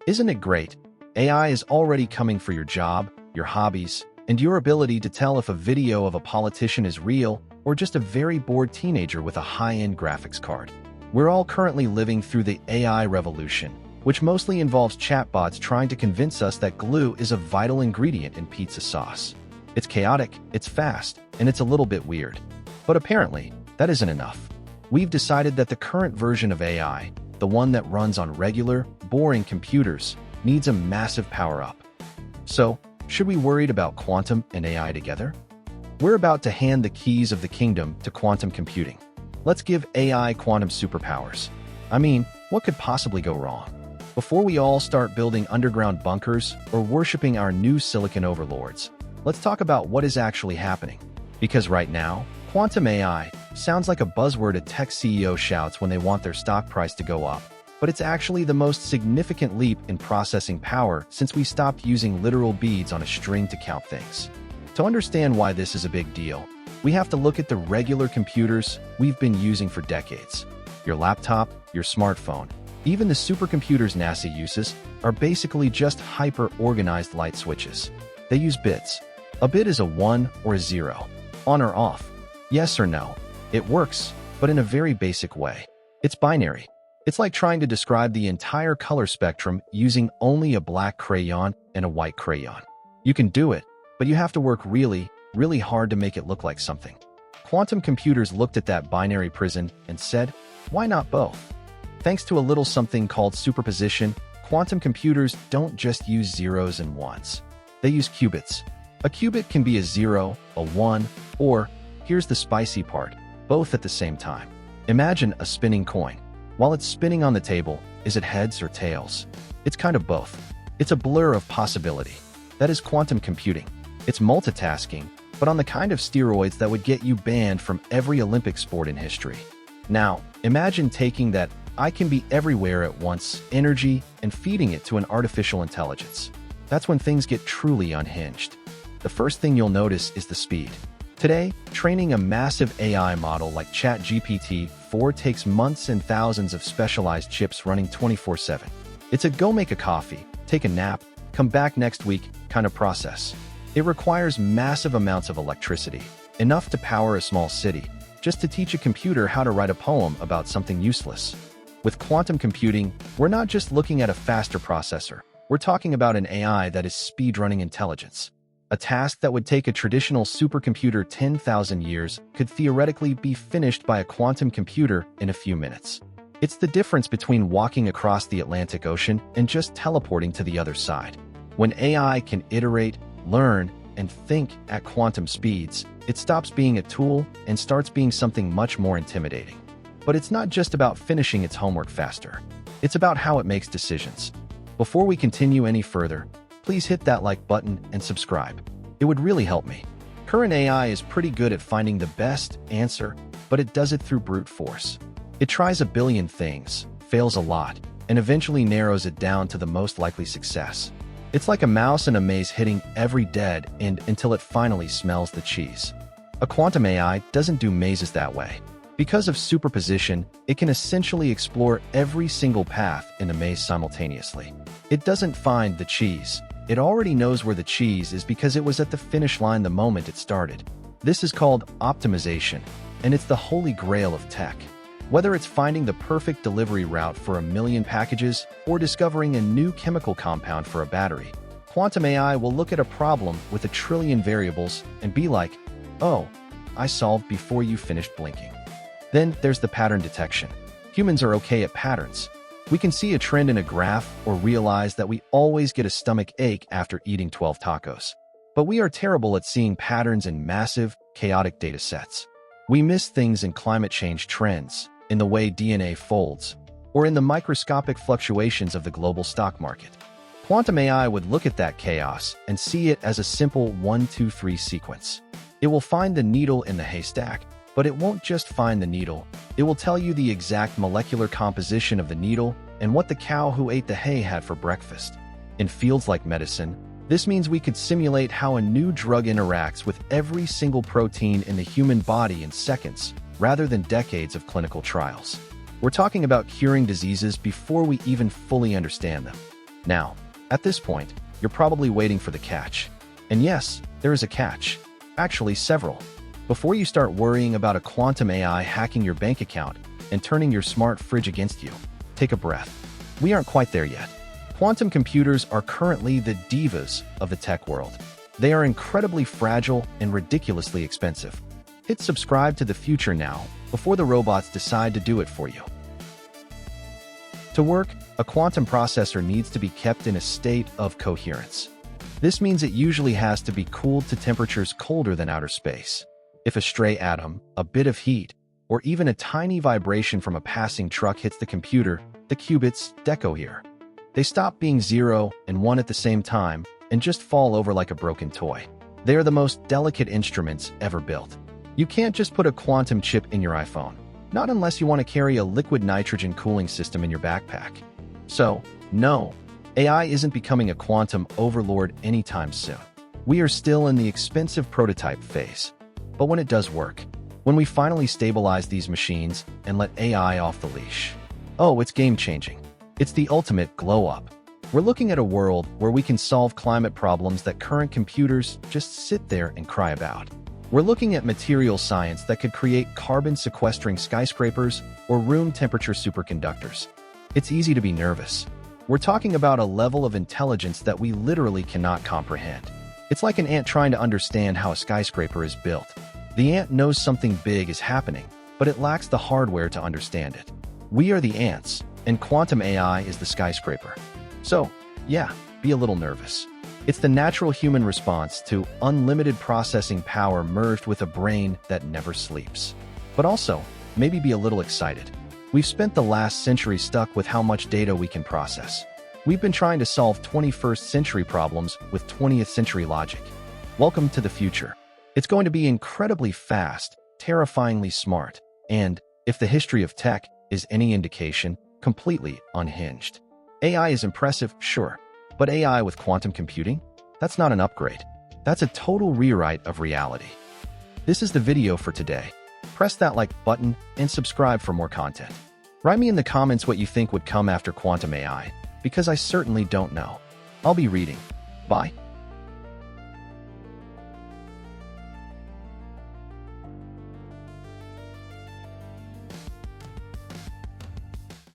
Isn't it great? AI is already coming for your job, your hobbies, and your ability to tell if a video of a politician is real or just a very bored teenager with a high-end graphics card. We're all currently living through the AI revolution, which mostly involves chatbots trying to convince us that glue is a vital ingredient in pizza sauce. It's chaotic, it's fast, and it's a little bit weird. But apparently, that isn't enough. We've decided that the current version of AI, the one that runs on regular, boring computers, needs a massive power-up. So, should we be worried about quantum and AI together? We're about to hand the keys of the kingdom to quantum computing. Let's give AI quantum superpowers. I mean, what could possibly go wrong? Before we all start building underground bunkers or worshiping our new silicon overlords, let's talk about what is actually happening. Because right now, quantum AI sounds like a buzzword a tech CEO shouts when they want their stock price to go up, but it's actually the most significant leap in processing power since we stopped using literal beads on a string to count things. To understand why this is a big deal, we have to look at the regular computers we've been using for decades. Your laptop, your smartphone, even the supercomputers NASA uses are basically just hyper-organized light switches. They use bits. A bit is a 1 or a 0, on or off, yes or no. It works, but in a very basic way. It's binary. It's like trying to describe the entire color spectrum using only a black crayon and a white crayon. You can do it, but you have to work really, really hard to make it look like something. Quantum computers looked at that binary prison and said, why not both? Thanks to a little something called superposition, quantum computers don't just use zeros and ones. They use qubits. A qubit can be a 0, a 1, or, here's the spicy part, both at the same time. Imagine a spinning coin. While it's spinning on the table, is it heads or tails? It's kind of both. It's a blur of possibility. That is quantum computing. It's multitasking, but on the kind of steroids that would get you banned from every Olympic sport in history. Now, imagine taking that I can be everywhere at once energy and feeding it to an artificial intelligence. That's when things get truly unhinged. The first thing you'll notice is the speed. Today, training a massive AI model like ChatGPT-4 takes months and thousands of specialized chips running 24/7. It's a go make a coffee, take a nap, come back next week kind of process. It requires massive amounts of electricity, enough to power a small city, just to teach a computer how to write a poem about something useless. With quantum computing, we're not just looking at a faster processor. We're talking about an AI that is speedrunning intelligence. A task that would take a traditional supercomputer 10,000 years could theoretically be finished by a quantum computer in a few minutes. It's the difference between walking across the Atlantic Ocean and just teleporting to the other side. When AI can iterate, learn, and think at quantum speeds, it stops being a tool and starts being something much more intimidating. But it's not just about finishing its homework faster. It's about how it makes decisions. Before we continue any further, please hit that like button and subscribe. It would really help me. Current AI is pretty good at finding the best answer, but it does it through brute force. It tries a billion things, fails a lot, and eventually narrows it down to the most likely success. It's like a mouse in a maze hitting every dead end until it finally smells the cheese. A quantum AI doesn't do mazes that way. Because of superposition, it can essentially explore every single path in the maze simultaneously. It doesn't find the cheese. It already knows where the cheese is because it was at the finish line the moment it started. This is called optimization, and it's the holy grail of tech. Whether it's finding the perfect delivery route for 1,000,000 packages or discovering a new chemical compound for a battery, quantum AI will look at a problem with 1,000,000,000,000 variables and be like, oh, I solved before you finished blinking. Then there's the pattern detection. Humans are okay at patterns. We can see a trend in a graph or realize that we always get a stomach ache after eating 12 tacos. But we are terrible at seeing patterns in massive, chaotic data sets. We miss things in climate change trends, in the way DNA folds, or in the microscopic fluctuations of the global stock market. Quantum AI would look at that chaos and see it as a simple 1, 2, 3 sequence. It will find the needle in the haystack, but it won't just find the needle. It will tell you the exact molecular composition of the needle and what the cow who ate the hay had for breakfast. In fields like medicine, this means we could simulate how a new drug interacts with every single protein in the human body in seconds, rather than decades of clinical trials. We're talking about curing diseases before we even fully understand them. Now, at this point, you're probably waiting for the catch. And yes, there is a catch. Actually, several. Before you start worrying about a quantum AI hacking your bank account and turning your smart fridge against you, take a breath. We aren't quite there yet. Quantum computers are currently the divas of the tech world. They are incredibly fragile and ridiculously expensive. Hit subscribe to the future now before the robots decide to do it for you. To work, a quantum processor needs to be kept in a state of coherence. This means it usually has to be cooled to temperatures colder than outer space. If a stray atom, a bit of heat, or even a tiny vibration from a passing truck hits the computer, the qubits decohere. They stop being 0 and 1 at the same time and just fall over like a broken toy. They are the most delicate instruments ever built. You can't just put a quantum chip in your iPhone, not unless you want to carry a liquid nitrogen cooling system in your backpack. So, no, AI isn't becoming a quantum overlord anytime soon. We are still in the expensive prototype phase. But when it does work, when we finally stabilize these machines and let AI off the leash, oh, it's game-changing. It's the ultimate glow-up. We're looking at a world where we can solve climate problems that current computers just sit there and cry about. We're looking at material science that could create carbon-sequestering skyscrapers or room-temperature superconductors. It's easy to be nervous. We're talking about a level of intelligence that we literally cannot comprehend. It's like an ant trying to understand how a skyscraper is built. The ant knows something big is happening, but it lacks the hardware to understand it. We are the ants, and quantum AI is the skyscraper. So, yeah, be a little nervous. It's the natural human response to unlimited processing power merged with a brain that never sleeps. But also, maybe be a little excited. We've spent the last century stuck with how much data we can process. We've been trying to solve 21st century problems with 20th century logic. Welcome to the future. It's going to be incredibly fast, terrifyingly smart, and, if the history of tech is any indication, completely unhinged. AI is impressive, sure, but AI with quantum computing? That's not an upgrade. That's a total rewrite of reality. This is the video for today. Press that like button and subscribe for more content. Write me in the comments what you think would come after quantum AI, because I certainly don't know. I'll be reading. Bye.